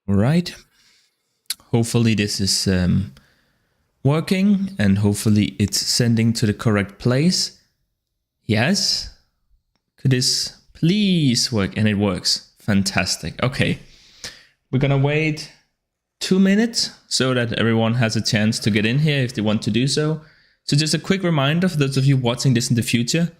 All right. Hopefully this is working and hopefully it's sending to the correct place. Yes. Could this please work? And it works. Fantastic. Okay. We're gonna wait 2 minutes so that everyone has a chance to get in here if they want to do so. So just a quick reminder for those of you watching this in the future.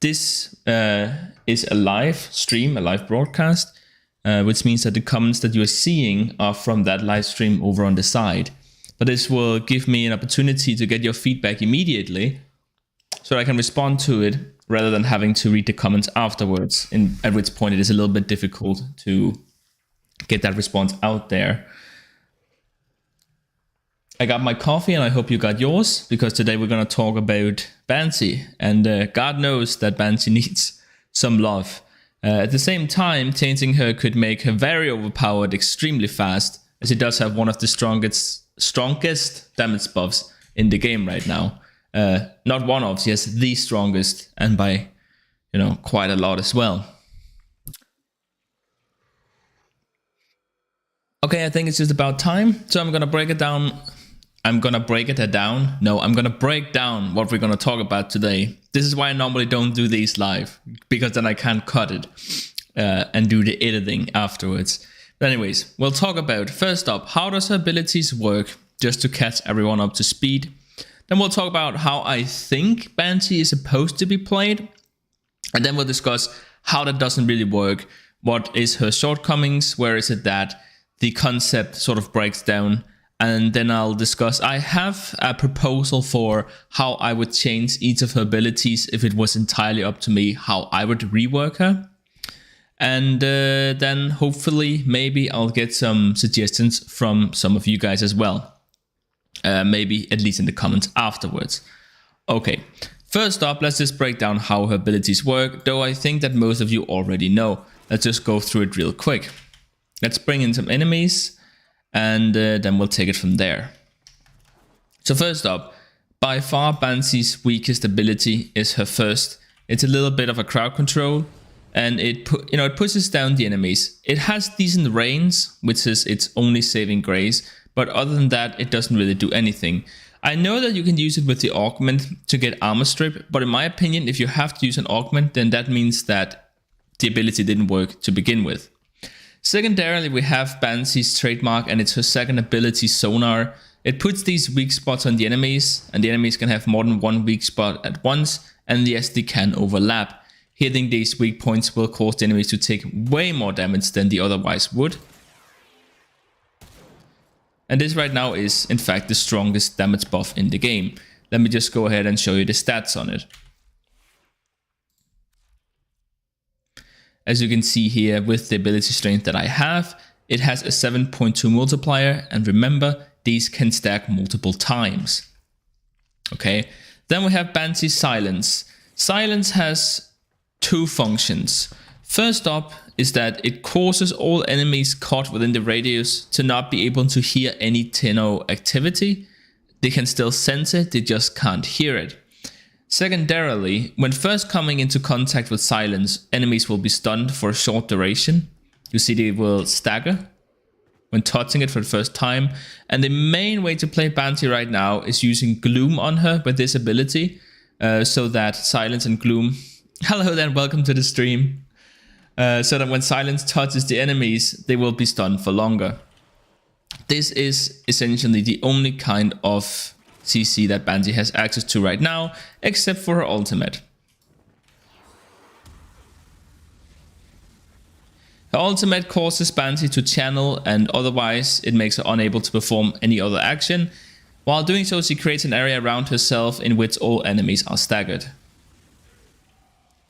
This is a live stream, a live broadcast, which means that the comments that you are seeing are from that live stream over on the side. But this will give me an opportunity to get your feedback immediately so I can respond to it rather than having to read the comments afterwards, at which point it is a little bit difficult to get that response out there. I got my coffee and I hope you got yours, because today we're going to talk about Banshee, and God knows that Banshee needs some love. At the same time, changing her could make her very overpowered extremely fast, as she does have one of the strongest damage buffs in the game right now. Not one of, she has the strongest, and by, quite a lot as well. Okay, I think it's just about time, so I'm going to break it down. I'm going to break down what we're going to talk about today. This is why I normally don't do these live, because then I can't cut it and do the editing afterwards. But anyways, we'll talk about, first up, how does her abilities work, just to catch everyone up to speed. Then we'll talk about how I think Banshee is supposed to be played. And then we'll discuss how that doesn't really work. What is her shortcomings? Where is it that the concept sort of breaks down? And then I'll discuss, I have a proposal for how I would change each of her abilities if it was entirely up to me, how I would rework her. And then hopefully maybe I'll get some suggestions from some of you guys as well. Maybe at least in the comments afterwards. Okay, first up, let's just break down how her abilities work, though I think that most of you already know. Let's just go through it real quick. Let's bring in some enemies. And then we'll take it from there. So first up, by far Banshee's weakest ability is her first. It's a little bit of a crowd control, and it pushes down the enemies. It has decent range, which is its only saving grace, but other than that, it doesn't really do anything. I know that you can use it with the Augment to get armor strip, but in my opinion, if you have to use an Augment, then that means that the ability didn't work to begin with. Secondarily, we have Banshee's trademark, and it's her second ability, Sonar. It puts these weak spots on the enemies, and the enemies can have more than one weak spot at once, and yes, they can overlap. Hitting these weak points will cause the enemies to take way more damage than they otherwise would. And this right now is, in fact, the strongest damage buff in the game. Let me just go ahead and show you the stats on it. As you can see here, with the ability strength that I have, it has a 7.2 multiplier, and remember, these can stack multiple times. Okay, then we have Bouncy Silence. Silence has two functions. First up is that it causes all enemies caught within the radius to not be able to hear any Tenno activity. They can still sense it, they just can't hear it. Secondarily, when first coming into contact with Silence, enemies will be stunned for a short duration. You see they will stagger when touching it for the first time. And the main way to play Banshee right now is using Gloom on her with this ability, so that Silence and Gloom... Hello there, welcome to the stream. So that when Silence touches the enemies, they will be stunned for longer. This is essentially the only kind of CC that Banshee has access to right now, except for her ultimate. Her ultimate causes Banshee to channel, and otherwise it makes her unable to perform any other action. While doing so, she creates an area around herself in which all enemies are staggered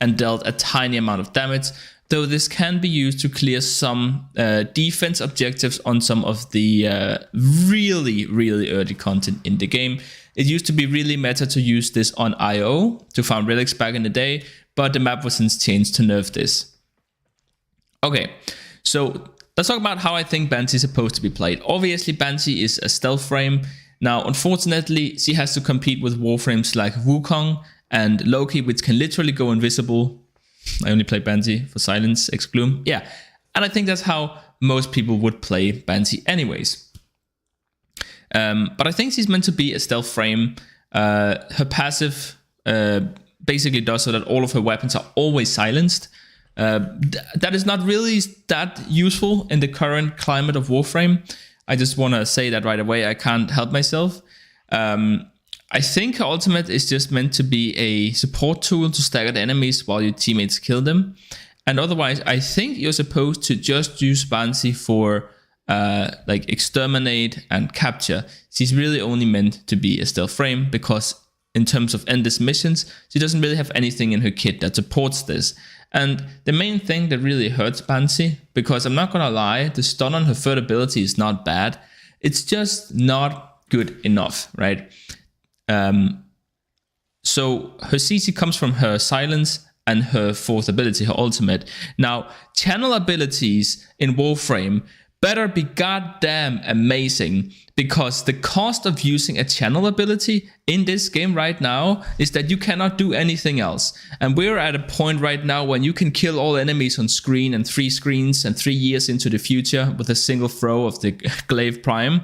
and dealt a tiny amount of damage, though this can be used to clear some defense objectives on some of the really early content in the game. It used to be really meta to use this on IO to farm relics back in the day, but the map was since changed to nerf this. Okay, so let's talk about how I think Banshee is supposed to be played. Obviously, Banshee is a stealth frame. Now, unfortunately, she has to compete with Warframes like Wukong and Loki, which can literally go invisible. I only play Banshee for Silence, X Gloom. Yeah, and I think that's how most people would play Banshee anyways. But I think she's meant to be a stealth frame. Her passive basically does so that all of her weapons are always silenced. That is not really that useful in the current climate of Warframe. I just want to say that right away. I can't help myself. I think her ultimate is just meant to be a support tool to stagger the enemies while your teammates kill them. And otherwise, I think you're supposed to just use Banshee for like exterminate and capture. She's really only meant to be a stealth frame because in terms of endless missions, she doesn't really have anything in her kit that supports this. And the main thing that really hurts Banshee, because I'm not gonna lie, the stun on her third ability is not bad. It's just not good enough, right? So her CC comes from her silence and her fourth ability, her ultimate. Now, channel abilities in Warframe better be goddamn amazing, because the cost of using a channel ability in this game right now is that you cannot do anything else. And we're at a point right now when you can kill all enemies on screen and 3 screens and 3 years into the future with a single throw of the Glaive Prime.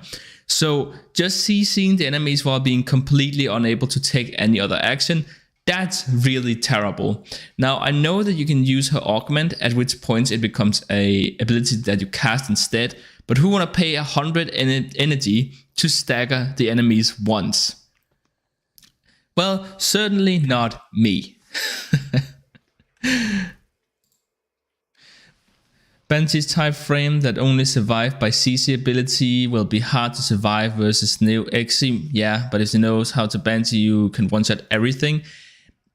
So just CCing the enemies while being completely unable to take any other action, that's really terrible. Now, I know that you can use her Augment, at which point it becomes a ability that you cast instead, but who want to pay 100 energy to stagger the enemies once? Well, certainly not me. Banshee's type frame that only survived by CC ability will be hard to survive versus Neo Exi. Yeah, but if he knows how to Banshee, you can one-shot everything.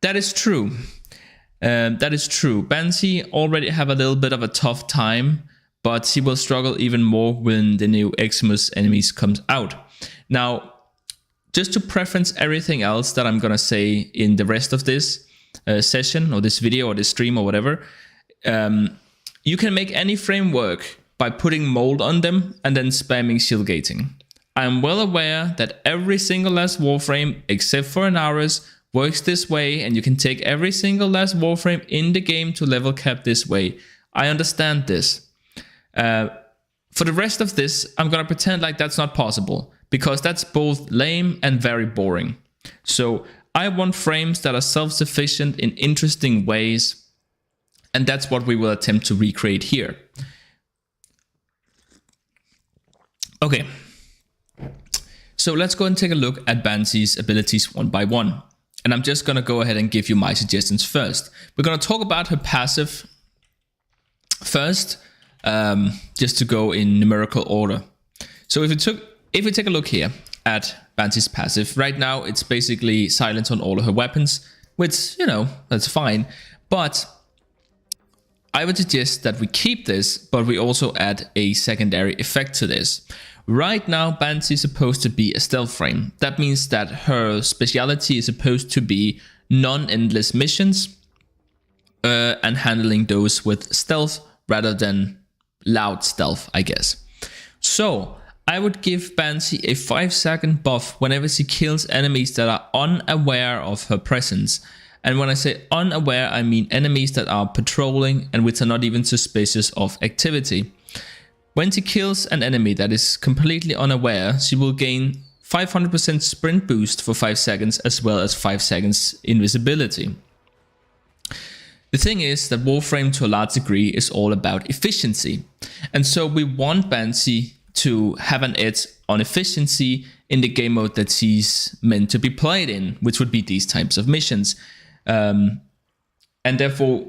That is true. That is true. Banshee already have a little bit of a tough time, but she will struggle even more when the new Eximus enemies comes out. Now, just to preference everything else that I'm gonna say in the rest of this session or this video or this stream or whatever, you can make any frame work by putting mold on them and then spamming shield gating. I'm well aware that every single last Warframe, except for an Ares, works this way, and you can take every single last Warframe in the game to level cap this way. I understand this. For the rest of this, I'm gonna pretend like that's not possible, because that's both lame and very boring. So I want frames that are self-sufficient in interesting ways, and that's what we will attempt to recreate here. Okay, so let's go and take a look at Banshee's abilities one by one. And I'm just gonna go ahead and give you my suggestions first. We're gonna talk about her passive first, just to go in numerical order. So if we take a look here at Banshee's passive, right now it's basically silence on all of her weapons, which, you know, that's fine. But I would suggest that we keep this, but we also add a secondary effect to this. Right now, Banshee is supposed to be a stealth frame. That means that her speciality is supposed to be non-endless missions and handling those with stealth rather than loud stealth, I guess. So I would give Banshee a 5-second buff whenever she kills enemies that are unaware of her presence. And when I say unaware, I mean enemies that are patrolling and which are not even suspicious of activity. When she kills an enemy that is completely unaware, she will gain 500% sprint boost for 5 seconds as well as 5 seconds invisibility. The thing is that Warframe to a large degree is all about efficiency. And so we want Banshee to have an edge on efficiency in the game mode that she's meant to be played in, which would be these types of missions. And therefore,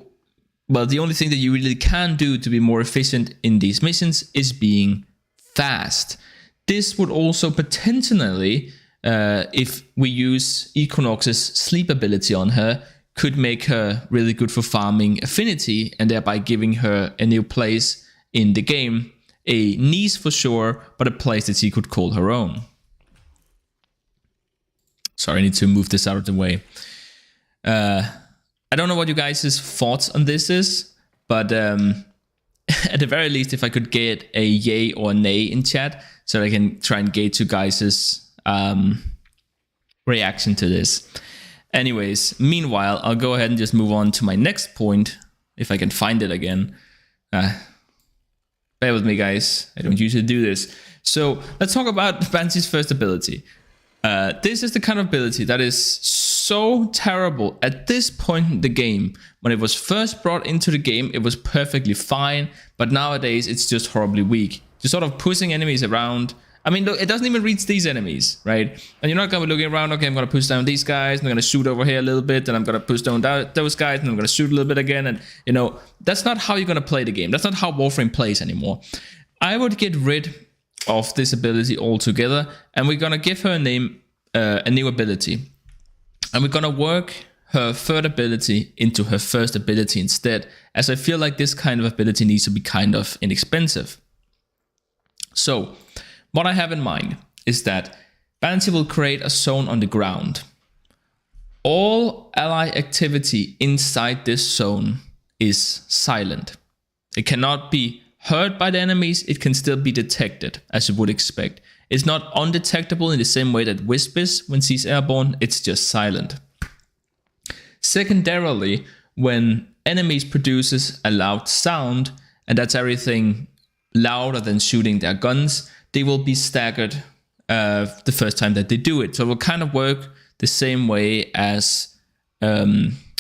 well, the only thing that you really can do to be more efficient in these missions is being fast. This would also potentially, if we use Equinox's sleep ability on her, could make her really good for farming affinity and thereby giving her a new place in the game. A niche for sure, but a place that she could call her own. Sorry, I need to move this out of the way. I don't know what you guys' thoughts on this is, but at the very least, if I could get a yay or nay in chat, so I can try and gauge you guys' reaction to this. Anyways, meanwhile, I'll go ahead and just move on to my next point, if I can find it again. Bear with me, guys. I don't usually do this. So let's talk about Banshee's first ability. This is the kind of ability that is so terrible at this point in the game. When it was first brought into the game, it was perfectly fine, but nowadays it's just horribly weak. Just sort of pushing enemies around. I mean, look, it doesn't even reach these enemies, right? And you're not going to be looking around, okay, I'm going to push down these guys, and I'm going to shoot over here a little bit, and I'm going to push down those guys, and I'm going to shoot a little bit again, and, you know, that's not how you're going to play the game. That's not how Warframe plays anymore. I would get rid of this ability altogether, and we're going to give her a new ability. And we're going to work her third ability into her first ability instead, as I feel like this kind of ability needs to be kind of inexpensive. So, what I have in mind is that Banshee will create a zone on the ground. All ally activity inside this zone is silent. It cannot be heard by the enemies, it can still be detected, as you would expect. It's not undetectable in the same way that Wisp is when she's airborne, it's just silent. Secondarily, when enemies produces a loud sound, and that's everything louder than shooting their guns, they will be staggered the first time that they do it. So it will kind of work the same way as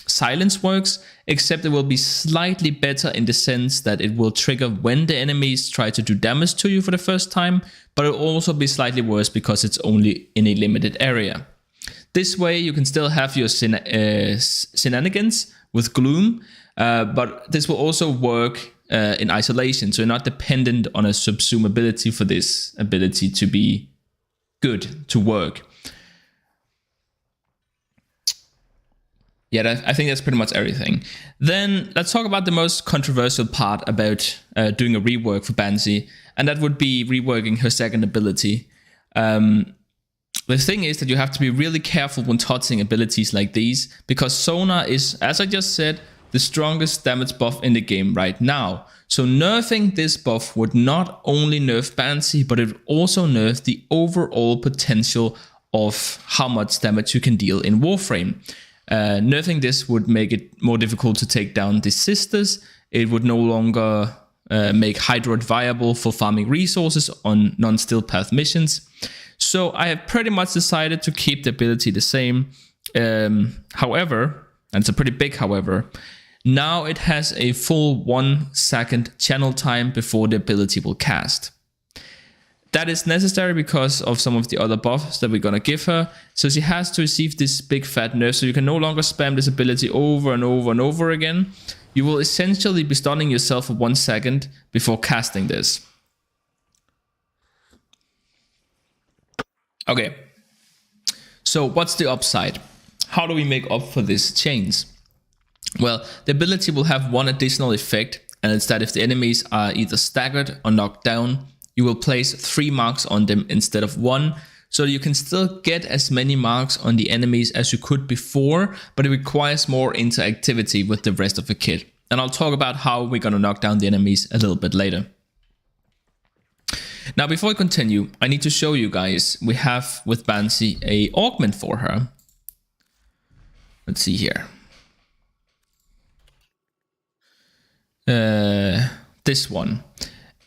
silence works, except it will be slightly better in the sense that it will trigger when the enemies try to do damage to you for the first time, but it will also be slightly worse because it's only in a limited area. This way you can still have your shenanigans with Gloom, but this will also work in isolation, so you're not dependent on a subsume ability for this ability to be good, to work. Yeah, I think that's pretty much everything. Then let's talk about the most controversial part about doing a rework for Banshee, and that would be reworking her second ability. The thing is that you have to be really careful when touching abilities like these, because Sonar is, as I just said, the strongest damage buff in the game right now. So nerfing this buff would not only nerf Banshee, but it would also nerf the overall potential of how much damage you can deal in Warframe. Nerfing this would make it more difficult to take down the sisters. It would no longer make Hydroid viable for farming resources on non-still path missions. So I have pretty much decided to keep the ability the same. However, and it's a pretty big however, now it has a full 1 second channel time before the ability will cast. That is necessary because of some of the other buffs that we're going to give her. So she has to receive this big fat nerf, so you can no longer spam this ability over and over and over again. You will essentially be stunning yourself for 1 second before casting this. Okay, so what's the upside? How do we make up for this change? Well, the ability will have one additional effect, and it's that if the enemies are either staggered or knocked down, you will place 3 marks on them instead of 1, so you can still get as many marks on the enemies as you could before, but it requires more interactivity with the rest of the kit. And I'll talk about how we're going to knock down the enemies a little bit later. Now, before I continue, I need to show you guys, we have with Banshee a augment for her. Let's see here. This one.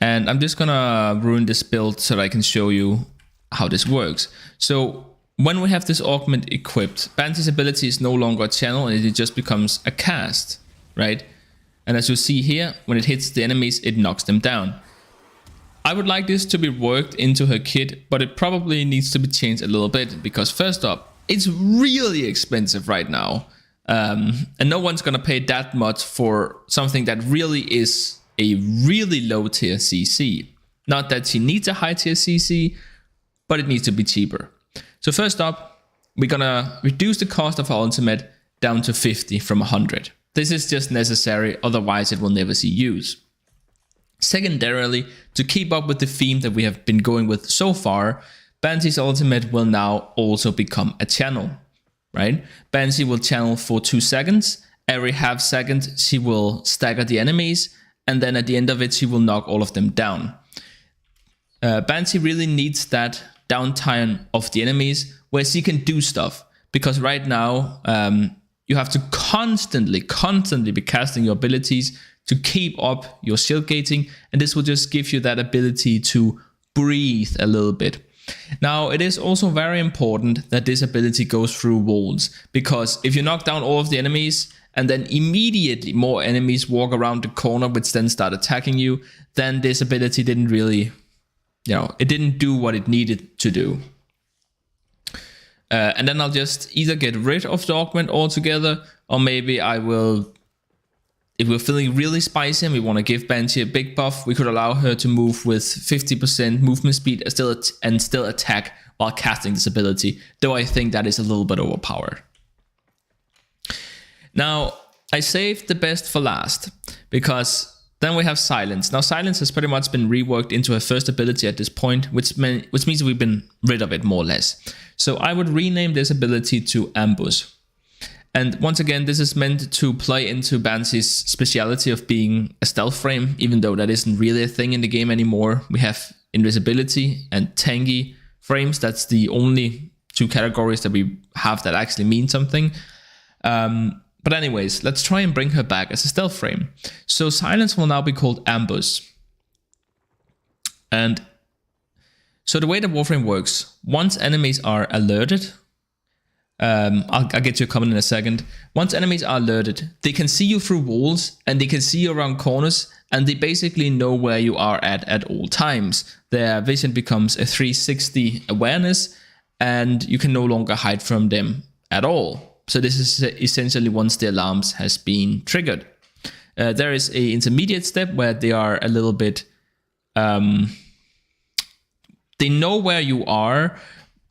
And I'm just gonna ruin this build so that I can show you how this works. So when we have this augment equipped, Banshee's ability is no longer a channel and it just becomes a cast, right? And as you see here, when it hits the enemies, it knocks them down. I would like this to be worked into her kit, but it probably needs to be changed a little bit because first up, it's really expensive right now. And no one's gonna pay that much for something that really is a really low tier CC. Not that she needs a high tier CC, but it needs to be cheaper. So first up, we're gonna reduce the cost of our ultimate down to 50 from 100. This is just necessary, otherwise it will never see use. Secondarily, to keep up with the theme that we have been going with so far, Banshee's ultimate will now also become a channel, right? Banshee will channel for 2 seconds. Every half second, she will stagger the enemies, and then at the end of it, she will knock all of them down. Banshee really needs that downtime of the enemies where she can do stuff, because right now you have to constantly be casting your abilities to keep up your shield gating, and this will just give you that ability to breathe a little bit. Now, it is also very important that this ability goes through walls, because if you knock down all of the enemies and then immediately more enemies walk around the corner which then start attacking you, then this ability didn't really, it didn't do what it needed to do. And then I'll just either get rid of the augment altogether, or maybe I will, if we're feeling really spicy and we want to give Banshee a big buff, we could allow her to move with 50% movement speed and still attack while casting this ability, though I think that is a little bit overpowered. Now, I saved the best for last, because then we have Silence. Now, Silence has pretty much been reworked into her first ability at this point, which means we've been rid of it more or less. So I would rename this ability to Ambush. And once again, this is meant to play into Banshee's speciality of being a stealth frame, even though that isn't really a thing in the game anymore. We have invisibility and tanky frames. That's the only two categories that we have that actually mean something. But anyways, let's try and bring her back as a stealth frame. So Silence will now be called Ambush. And so the way the Warframe works, once enemies are alerted, I'll get to a comment in a second. Once enemies are alerted, they can see you through walls and they can see you around corners, and they basically know where you are at all times. Their vision becomes a 360 awareness, and you can no longer hide from them at all. So this is essentially once the alarms has been triggered. There is a intermediate step where they are a little bit, they know where you are,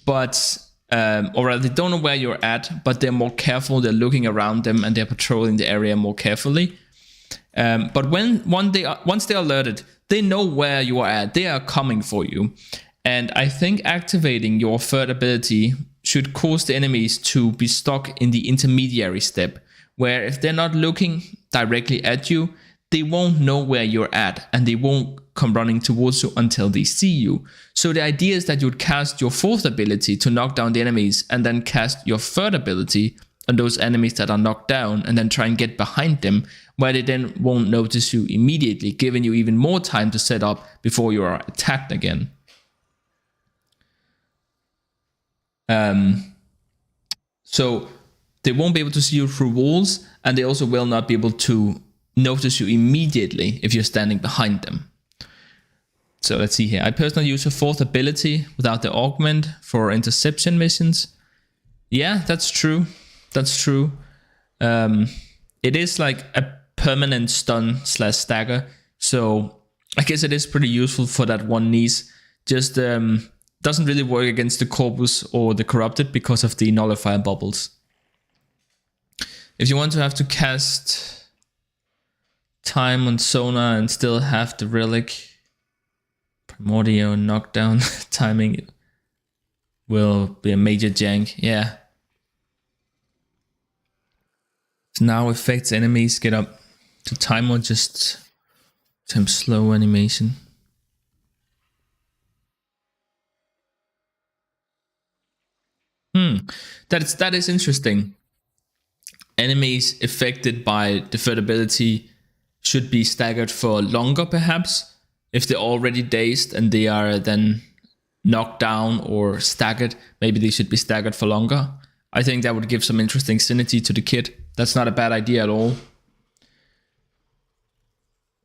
but or rather they don't know where you're at, but they're more careful. They're looking around them and they're patrolling the area more carefully. But once they're alerted, they know where you are at. They are coming for you. And I think activating your third ability should cause the enemies to be stuck in the intermediary step, where if they're not looking directly at you, they won't know where you're at, and they won't come running towards you until they see you. So the idea is that you would cast your fourth ability to knock down the enemies, and then cast your third ability on those enemies that are knocked down, and then try and get behind them, where they then won't notice you immediately, giving you even more time to set up before you are attacked again. So they won't be able to see you through walls, and they also will not be able to notice you immediately if you're standing behind them. So let's see here. I personally use a fourth ability without the augment for interception missions. Yeah, that's true. That's true. It is like a permanent stun / stagger. So I guess it is pretty useful for that one niece. Just doesn't really work against the Corpus or the Corrupted because of the nullifier bubbles. If you want to have to cast time on Sonar and still have the relic, Primordial knockdown timing will be a major jank. Yeah. So now affects enemies get up to time or just some slow animation. That is interesting. Enemies affected by the third ability should be staggered for longer, perhaps. If they're already dazed and they are then knocked down or staggered, maybe they should be staggered for longer. I think that would give some interesting synergy to the kit. That's not a bad idea at all.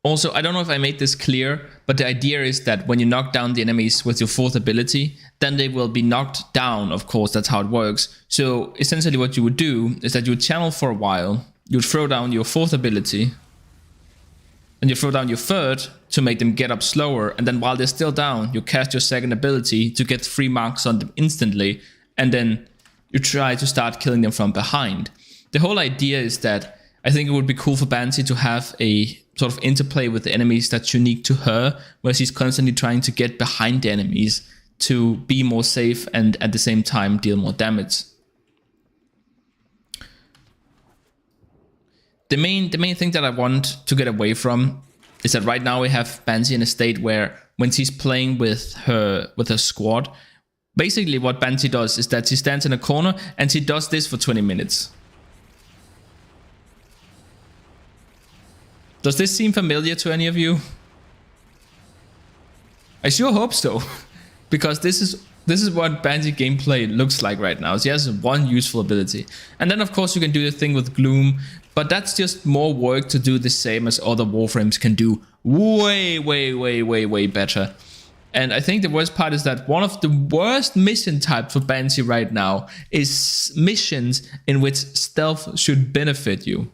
Also, I don't know if I made this clear, but the idea is that when you knock down the enemies with your fourth ability, then they will be knocked down, of course, that's how it works. So essentially what you would do is that you would channel for a while, you'd throw down your fourth ability, and you throw down your third to make them get up slower, and then while they're still down, you cast your second ability to get 3 marks on them instantly, and then you try to start killing them from behind. The whole idea is that I think it would be cool for Banshee to have a sort of interplay with the enemies that's unique to her, where she's constantly trying to get behind the enemies to be more safe and at the same time deal more damage. The main thing that I want to get away from is that right now we have Banshee in a state where when she's playing with her squad, basically what Banshee does is that she stands in a corner and she does this for 20 minutes. Does this seem familiar to any of you? I sure hope so, because this is what Banshee gameplay looks like right now. She has one useful ability, and then of course you can do the thing with Gloom, but that's just more work to do the same as other Warframes can do, way better. And I think the worst part is that one of the worst mission types for Banshee right now is missions in which stealth should benefit you.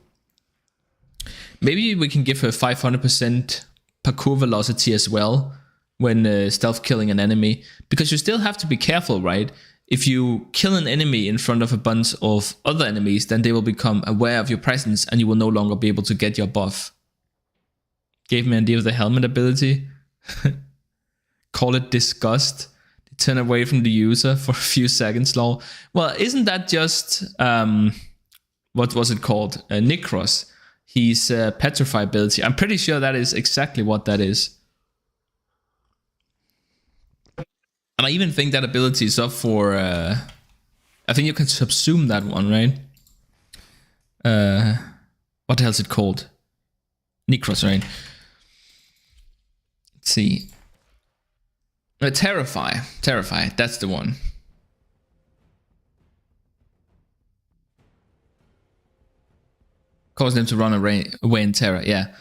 Maybe we can give her 500% parkour velocity as well when stealth killing an enemy, because you still have to be careful, right? If you kill an enemy in front of a bunch of other enemies, then they will become aware of your presence and you will no longer be able to get your buff. Gave me an idea of the helmet ability. Call it disgust. They turn away from the user for a few seconds, lol. Well, isn't that just, what was it called? Nikros. His petrify ability. I'm pretty sure that is exactly what that is. And I even think that ability is up for, I think you can subsume that one, right? What the hell is it called? Nikros, right? Let's see. Terrify, that's the one. Cause them to run away in terror, yeah.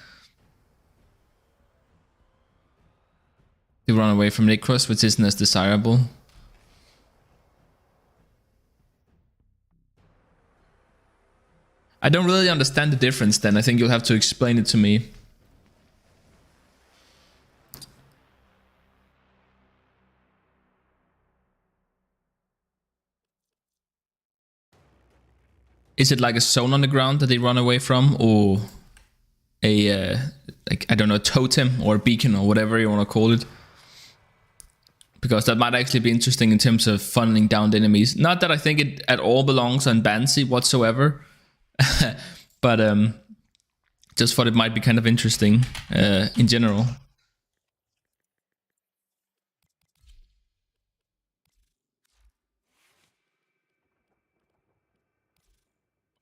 They run away from Nikros, which isn't as desirable. I don't really understand the difference then. I think you'll have to explain it to me. Is it like a zone on the ground that they run away from, or a like, I don't know, a totem or a beacon or whatever you want to call it? Because that might actually be interesting in terms of funneling down the enemies. Not that I think it at all belongs on Banshee whatsoever, but just thought it might be kind of interesting in general.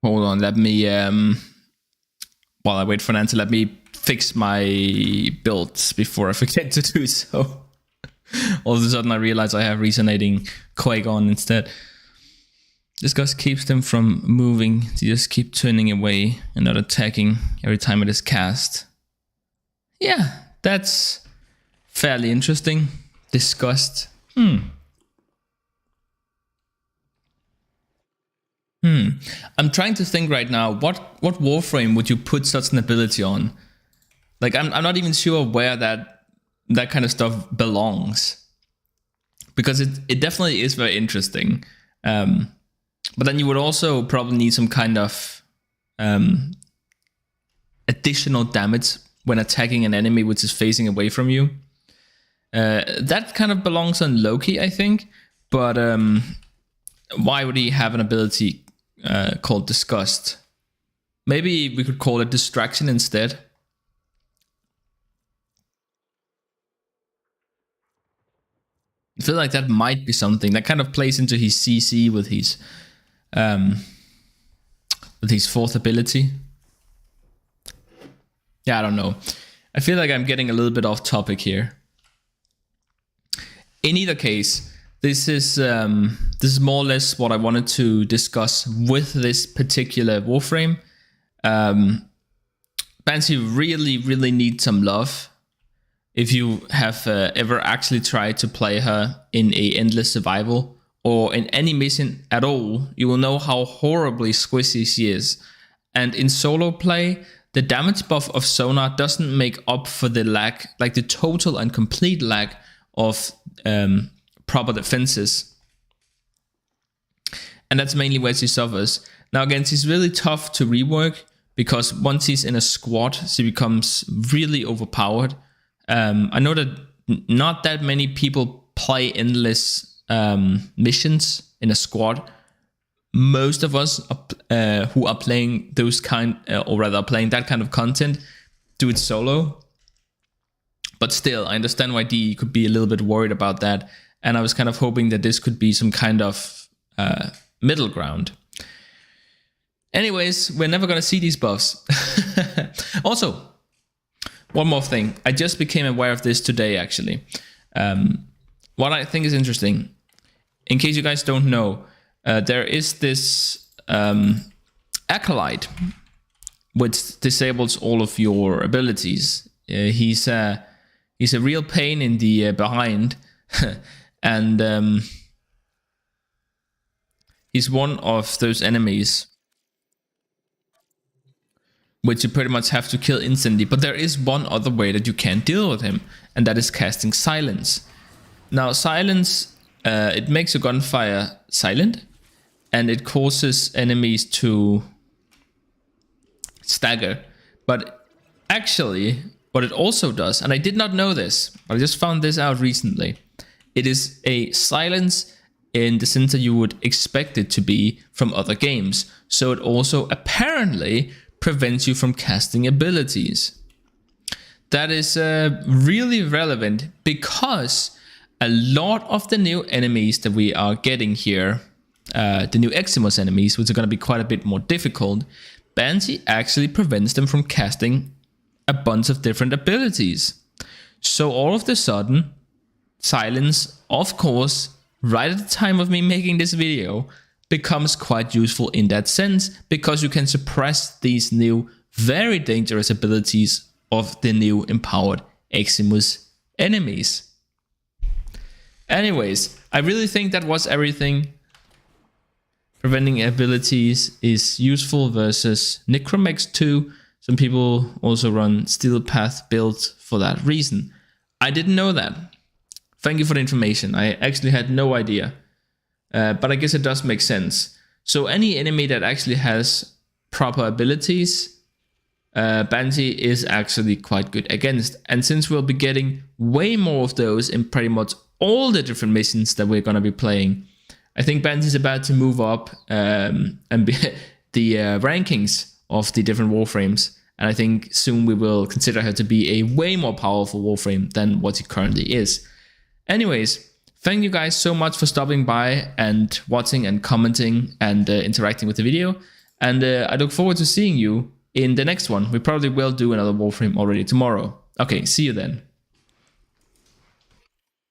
Hold on, let me, while I wait for an answer, let me fix my builds before I forget to do so. All of a sudden I realize I have resonating Quake on instead. This gust keeps them from moving. They just keep turning away and not attacking every time it is cast. Yeah, that's fairly interesting. Disgust. I'm trying to think right now, what Warframe would you put such an ability on? Like, I'm not even sure where that kind of stuff belongs. Because it definitely is very interesting. But then you would also probably need some kind of additional damage when attacking an enemy which is facing away from you. That kind of belongs on Loki, I think. But why would he have an ability called Disgust? Maybe we could call it Distraction instead. I feel like that might be something that kind of plays into his CC with his fourth ability. Yeah, I don't know. I feel like I'm getting a little bit off topic here. In either case, this is more or less what I wanted to discuss with this particular Warframe. Banshee really needs some love. If you have ever actually tried to play her in a endless survival or in any mission at all, you will know how horribly squishy she is. And in solo play, the damage buff of Sonar doesn't make up for the lack, like the total and complete lack of proper defenses. And that's mainly where she suffers. Now again, she's really tough to rework because once she's in a squad, she becomes really overpowered. I know that not that many people play endless missions in a squad. Most of us who are playing those kind, or rather playing that kind of content, do it solo. But still, I understand why D could be a little bit worried about that. And I was kind of hoping that this could be some kind of middle ground. Anyways, we're never going to see these buffs. Also, One more thing. I just became aware of this today, actually. What I think is interesting, in case you guys don't know, there is this acolyte, which disables all of your abilities. He's a real pain in the behind, and he's one of those enemies which you pretty much have to kill instantly. But there is one other way that you can deal with him, and that is casting Silence. Now, Silence, it makes your gunfire silent, and it causes enemies to stagger. But actually, what it also does, and I did not know this, but I just found this out recently, it is a silence in the sense that you would expect it to be from other games. So it also apparently prevents you from casting abilities. That is really relevant, because a lot of the new enemies that we are getting here, the new Eximus enemies, which are going to be quite a bit more difficult, Banshee actually prevents them from casting a bunch of different abilities. So all of a sudden, Silence, of course, right at the time of me making this video, becomes quite useful in that sense, because you can suppress these new, very dangerous abilities of the new empowered Eximus enemies. Anyways, I really think that was everything. Preventing abilities is useful versus Necromex 2. Some people also run Steel Path builds for that reason. I didn't know that. Thank you for the information. I actually had no idea. But I guess it does make sense. So any enemy that actually has proper abilities, Banshee is actually quite good against. And since we'll be getting way more of those in pretty much all the different missions that we're going to be playing, I think Banshee is about to move up and be the rankings of the different Warframes. And I think soon we will consider her to be a way more powerful Warframe than what he currently is. Anyways, thank you guys so much for stopping by and watching and commenting and interacting with the video. And I look forward to seeing you in the next one. We probably will do another Warframe already tomorrow. Okay, see you then.